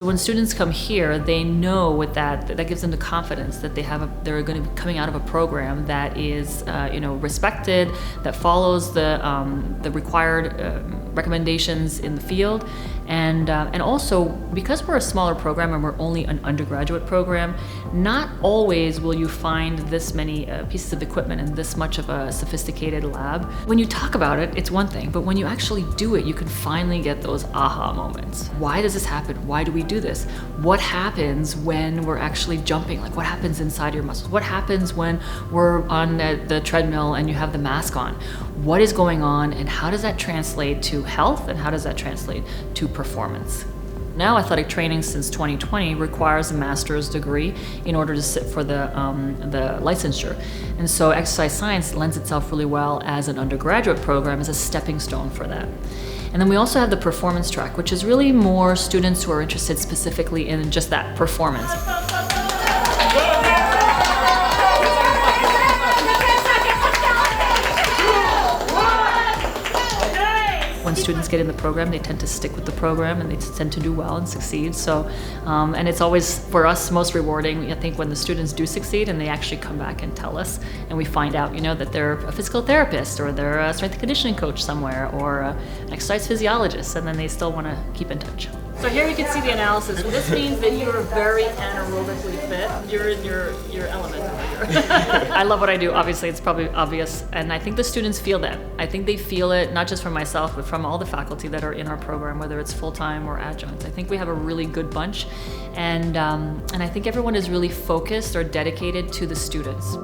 When students come here, they know with that gives them the confidence that they're going to be coming out of a program that is respected, that follows the required recommendations in the field, and also because we're a smaller program and we're only an undergraduate program, not always will you find this many pieces of equipment and this much of a sophisticated lab. When you talk about it, it's one thing, but when you actually do it, you can finally get those aha moments. Why does this happen? Why do we do this? What happens when we're actually jumping? Like, what happens inside your muscles? What happens when we're on the treadmill and you have the mask on? What is going on, and how does that translate to health, and how does that translate to performance? Now, athletic training since 2020 requires a master's degree in order to sit for the licensure. And so exercise science lends itself really well as an undergraduate program, as a stepping stone for that. And then we also have the performance track, which is really more students who are interested specifically in just that performance. When students get in the program, they tend to stick with the program and they tend to do well and succeed. So, and it's always, for us, most rewarding, I think, when the students do succeed and they actually come back and tell us, and we find out, that they're a physical therapist, or they're a strength and conditioning coach somewhere, or an exercise physiologist, and then they still want to keep in touch. So here you can see the analysis. Well, this means that you're very anaerobically fit. You're in your element over here. I love what I do. Obviously, it's probably obvious. And I think the students feel that. I think they feel it, not just from myself, but from all the faculty that are in our program, whether it's full-time or adjunct. I think we have a really good bunch. And I think everyone is really focused or dedicated to the students.